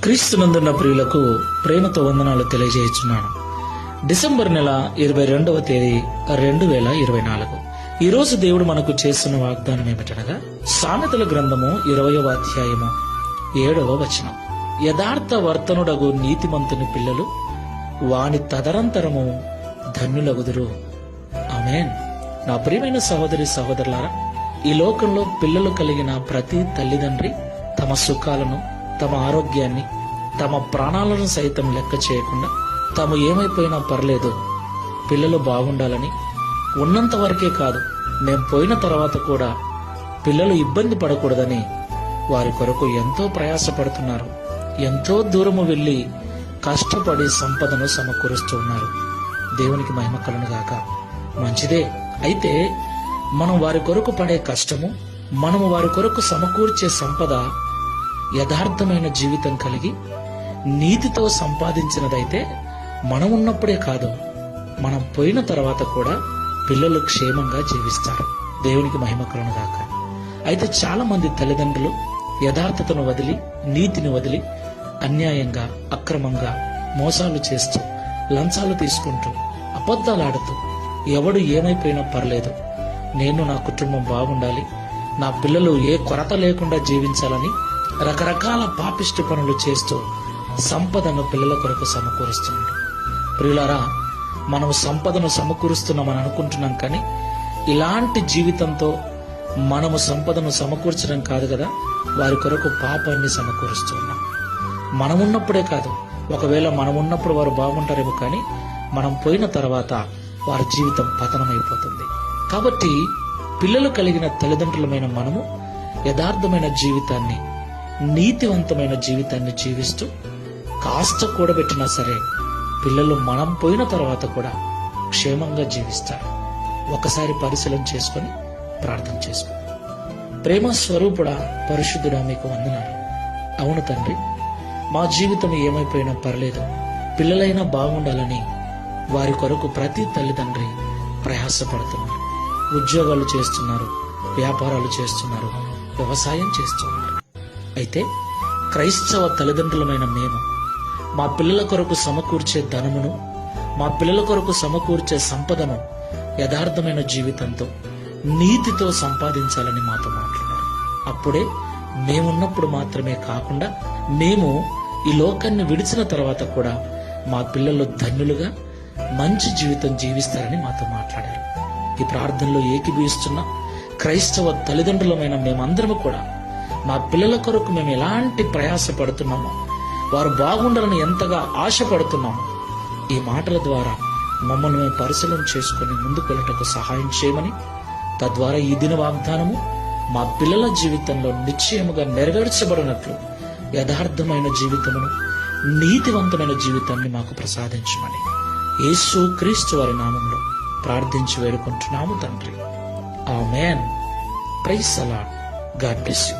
క్రీస్తునందున్న ప్రియులకు ప్రేమతో వందనాలు తెలియజేస్తున్నాను. డిసెంబర్ నెల 22వ తేదీ 2024. ఈ రోజు దేవుడు మనకు చేస్తున్న వాగ్దానం ఏమిటనగా సామెతల గ్రంథము 20వ అధ్యాయము 7వ వచనం. యథార్థ వర్తనుడగు నీతిమంతుని పిల్లలు వాని తదనంతరము ధన్యులగుదురు. ఆమేన్. నా ప్రియమైన సహోదరి సహోదరులారా, ఈ లోకంలో పిల్లలు కలిగిన ప్రతి తల్లిదండ్రి తమ సుఖాలను, తమ ఆరోగ్యాన్ని, తమ ప్రాణాలను సైతం లెక్క చేయకుండా తాము ఏమైపోయినా పర్లేదు, పిల్లలు బాగుండాలని, ఉన్నంత వరకే కాదు మేము పోయిన తర్వాత కూడా పిల్లలు ఇబ్బంది పడకూడదని వారి కొరకు ఎంతో ప్రయాసపడుతున్నారు. ఎంతో దూరము వెళ్లి కష్టపడి సంపదను సమకూరుస్తూ ఉన్నారు. దేవునికి మహిమ కలుగును గాక. మంచిదే. అయితే మనం వారి కొరకు పడే కష్టము, మనము వారి కొరకు సమకూర్చే సంపద యథార్థమైన జీవితం కలిగి నీతితో సంపాదించినదైతే మనం ఉన్నప్పుడే కాదు, మనం పోయిన తర్వాత కూడా పిల్లలు క్షేమంగా జీవిస్తారు. దేవునికి మహిమ కలుగును గాక. అయితే చాలా మంది తల్లిదండ్రులు యథార్థతను వదిలి, నీతిని వదిలి అన్యాయంగా, అక్రమంగా మోసాలు చేస్తూ, లంచాలు తీసుకుంటూ, అబద్ధాలాడుతూ, ఎవడు ఏమైపోయినా పర్లేదు, నేను నా కుటుంబం బాగుండాలి, నా పిల్లలు ఏ కొరత లేకుండా జీవించాలని రకరకాల పాపిష్టి పనులు చేస్తూ సంపదను పిల్లల కొరకు సమకూరుస్తున్నాడు. ప్రియులారా, మనం సంపదను సమకూరుస్తున్నామని అనుకుంటున్నాం, కానీ ఇలాంటి జీవితంతో మనము సంపదను సమకూర్చడం కాదు కదా, వారి కొరకు పాపాన్ని సమకూరుస్తున్నాం. మనం ఉన్నప్పుడే కాదు, ఒకవేళ మనం ఉన్నప్పుడు వారు బాగుంటారేమో, కానీ మనం పోయిన తర్వాత వారి జీవితం పతనమైపోతుంది. కాబట్టి పిల్లలు కలిగిన తల్లిదండ్రులమైన మనము యథార్థమైన జీవితాన్ని, నీతివంతమైన జీవితాన్ని జీవిస్తూ కాస్త కూడబెట్టినా సరే పిల్లలు మనం పోయిన తర్వాత కూడా క్షేమంగా జీవిస్తారు. ఒకసారి పరిశీలన చేసుకొని ప్రార్థన చేసుకో. ప్రేమ స్వరూపుడా, పరిశుద్ధుడా, మీకు వందనాలు. అవును తండ్రి, మా జీవితం ఏమైపోయినా పర్లేదు, పిల్లలైనా బాగుండాలని వారి కొరకు ప్రతి తల్లిదండ్రి ప్రయాసపడుతున్నారు. ఉద్యోగాలు చేస్తున్నారు, వ్యాపారాలు చేస్తున్నారు, వ్యవసాయం చేస్తున్నారు. అయితే క్రైస్తవ తల్లిదండ్రులమైన మేము మా పిల్లల కొరకు సమకూర్చే ధనమును, మా పిల్లల కొరకు సమకూర్చే సంపదను యథార్థమైన జీవితంతో, నీతితో సంపాదించాలని మాతో మాట్లాడారు. అప్పుడే మేమున్నప్పుడు మాత్రమే కాకుండా మేము ఈ లోకాన్ని విడిచిన తర్వాత కూడా మా పిల్లలు ధన్యులుగా మంచి జీవితం జీవిస్తారని మాతో మాట్లాడారు. ఈ ప్రార్థనలో ఏకీభవిస్తున్న క్రైస్తవ తల్లిదండ్రులమైన మేమందరము కూడా మా పిల్లల కొరకు మేము ఎలాంటి ప్రయాస పడుతున్నామో, వారు బాగుండాలని ఎంతగా ఆశపడుతున్నామో, ఈ మాటల ద్వారా మమ్మల్ని మేము పరిశీలన చేసుకుని ముందుకు వెళ్ళటకు సహాయం చేయమని, తద్వారా ఈ దిన వాగ్దానము మా పిల్లల జీవితంలో నిశ్చయముగా నెరవేర్చబడినట్లు యథార్థమైన జీవితమును, నీతివంతమైన జీవితాన్ని మాకు ప్రసాదించమని యేసు క్రీస్తు వారి నామంలో ప్రార్థించి వేడుకుంటున్నాము తండ్రి. Amen. Praise the Lord. God bless you.